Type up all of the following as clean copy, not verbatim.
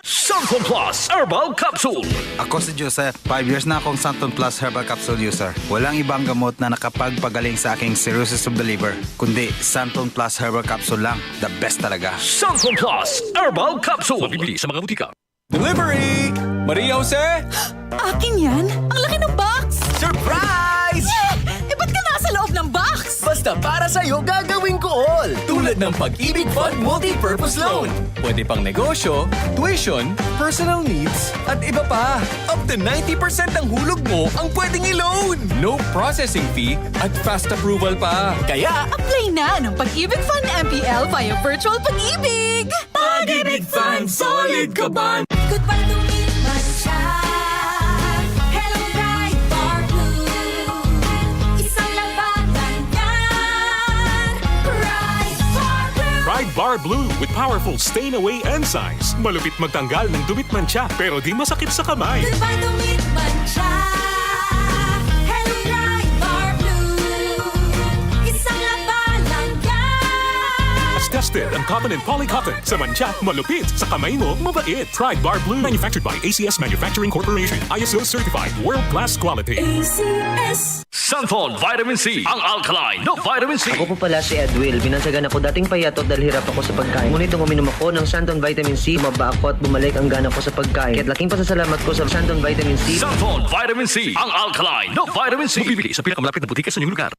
Santon Plus Herbal Capsule. Ako si Joseph, 5 years na akong Santon Plus Herbal Capsule user. Walang ibang gamot na nakapagpagaling sa aking cirrhosis of the liver, kundi Santon Plus Herbal Capsule lang. The best talaga. Santon Plus Herbal Capsule. Mabibili sa mga butika. Delivery! Maria Jose? Akin yan? Ang laki ng box! Surprise! Eh, ba't ka nasa loob ng box? Basta para sa'yo gagawin ko all! Tulad ng Pag-ibig Fund Multi-Purpose Loan. Pwede pang negosyo, tuition, personal needs, at iba pa. Up to 90% ng hulog mo ang pwedeng i-loan. No processing fee at fast approval pa. Kaya, Apply na ng Pag-ibig Fund MPL via Virtual Pag-ibig! Pag-ibig Fund, solid ka ba? Goodbye to me, Masha. Hello, bright bar blue. Isang labanan yan. Bright bar blue. Pride Bar Blue with powerful stain-away enzymes. Malupit magtanggal ng dumit mancha pero di masakit sa kamay. Goodbye to me, Masha. Hello, bright bar blue. Isang labanan yan. As tested ang cotton and polycotton. Sa mancha, malupit. Sa kamay mo, mabait. Pride Bar Blue manufactured by ACS Manufacturing Corporation. ISO certified world-class quality. ACS. Santon Vitamin C. Ang alkaline no vitamin C. Ako po pala si Edwil. Binansagan ako dating payatot dahil hirap ako sa pagkain. Ngunit nung uminom ako ng Santon Vitamin C, maba ako at bumalik ang gana ko sa pagkain. Kaya't laking pasasalamat ko sa Santon Vitamin C. Santon Vitamin C. Ang alkaline no vitamin C. Mabibili sa pinakamalapit na butika sa inyong lugar.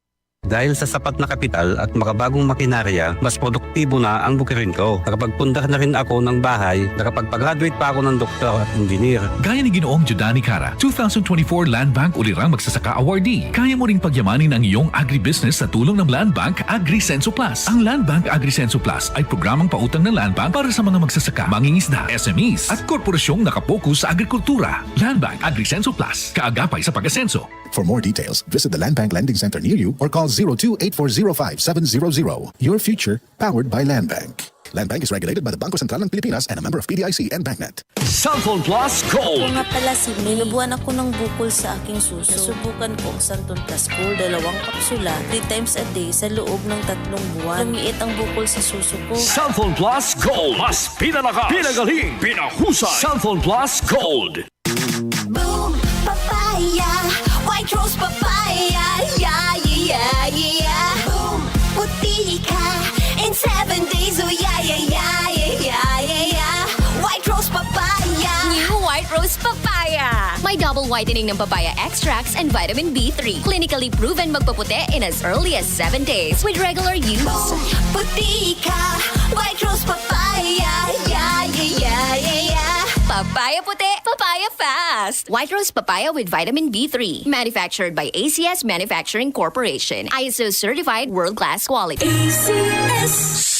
Dahil sa sapat na kapital at makabagong makinarya, mas produktibo na ang bukirin ko. Nakapagpundar na rin ako ng bahay, nakapagpag-graduate pa ako ng doktor at engineer. Gaya ni Ginoong Judani Cara, 2024 Land Bank Ulirang Magsasaka Awardee. Kaya mo ring pagyamanin ang iyong agribusiness sa tulong ng Land Bank AgriSenso Plus. Ang Land Bank AgriSenso Plus ay programang pautang ng Land Bank para sa mga magsasaka, mangingisda, SMEs at korporasyong nakapokus sa agrikultura. Land Bank AgriSenso Plus, kaagapay sa pag-asenso. For more details, visit the Land Bank Lending Center near you or call 02-8405-700. Your future, powered by Land Bank. Land Bank is regulated by the Bangko Sentral ng Pilipinas and a member of PDIC and BancNet. Santon Plus Ako Gold. nga pala si nilubuan ako ng bukol sa aking suso. Nasubukan ko ang Santon Plus Gold, 2 kapsula, 3 times a day sa loob ng 3 buwan. Lumiit ang bukol sa suso ko. Santon Plus Gold. Mas pinalakas, pinagaling, pinahusay. Santon Plus Gold. Boom! Papaya! White rose papaya! Yeah, yeah, yeah! Boom! Puti ka! In 7 days, oh yeah, yeah, yeah, yeah, yeah, yeah! White rose papaya! New White Rose Papaya! May double whitening ng papaya extracts and vitamin B3. Clinically proven magpaputi in as early as 7 days with regular use. Boom! Puti ka! White rose papaya! Yeah, yeah, yeah, yeah, yeah! Papaya puti, papaya fast! White Rose Papaya with vitamin B3. Manufactured by ACS Manufacturing Corporation. ISO certified world-class quality. ACS!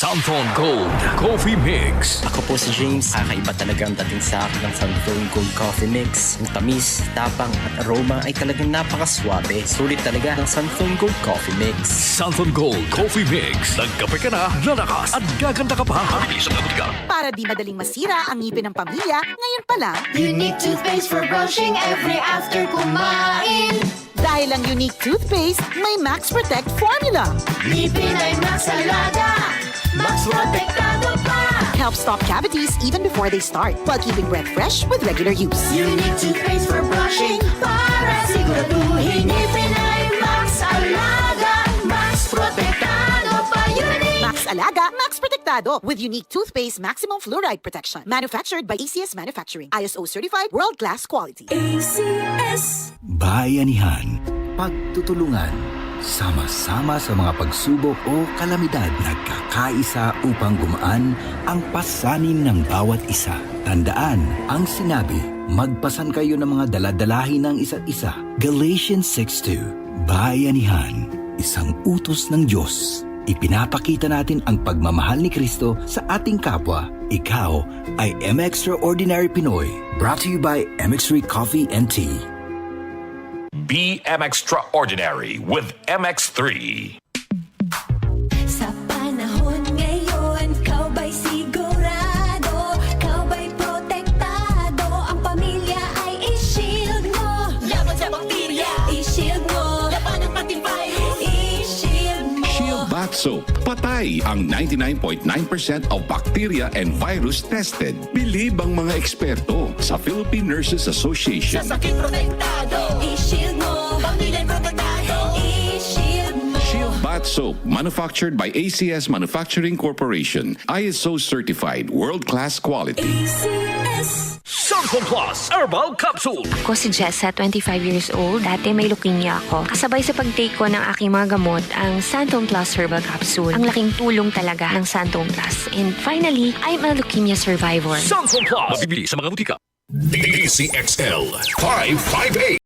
Santon Gold Coffee Mix. Ako po si James. Kakaiba talaga ang dating sa akin ng Santon Gold Coffee Mix. Ang tamis, tapang at aroma ay talagang napakaswabe. Sulit talaga ang Santon Gold Coffee Mix. Santon Gold Coffee Mix. Nagkape ka na, lalakas at gaganda ka pa. Mabibili sa mga butika. Para di madaling masira ang ngipin ng pamilya, ngayon pa lang, Unique toothpaste for brushing every after kumain. dahil ang unique toothpaste, may Max Protect formula. Ngipin ay Max Alaga. Max Protektado pa. Helps stop cavities even before they start, while keeping breath fresh with regular use. Unique toothpaste for brushing para siguraduhin ngipin ay Max Alaga. Max Protektado pa. Unique. Max Alaga, Max Protectado with unique toothpaste maximum fluoride protection. Manufactured by ACS Manufacturing. ISO certified world-class quality. ACS. Bayanihan, pagtutulungan, sama-sama sa mga pagsubok o kalamidad, nagkakaisa upang gumaan ang pasanin ng bawat isa. Tandaan ang sinabi, magpasan kayo ng mga daladalahin ng isa't isa. Galatians 6:2. Bayanihan, isang utos ng Diyos. Ipinapakita natin ang pagmamahal ni Kristo sa ating kapwa. Ikaw ay M Extraordinary Pinoy. Brought to you by MX3 Coffee and Tea. Be Extraordinary with MX3. Sa panahon ngayon, kau ba'y sigurado? Kau ba'y protektado? Ang pamilya ay i-shield mo. Laban sa bakterya, i-shield mo. Laban ng pati virus, i-shield mo. Shield Bath Soap. Patay Patay ang 99.9% of bacteria and virus tested. Bilib ang mga eksperto sa Philippine Nurses Association. sakit protektado, i-shield mo. Pamilya protektado, i-shield mo. Shield Bath Soap, manufactured by ACS Manufacturing Corporation. ISO certified, world-class quality. ACS. Santon Plus Herbal Capsule. Ako si Jessa, 25 years old. Dati may leukemia ako. Kasabay sa pag-take ko ng aking mga gamot, ang Santon Plus Herbal Capsule. Ang laking tulong talaga ng Santon Plus. And finally, I'm a leukemia survivor. Santon Plus. Mabibili sa mga butika. DCXL 558.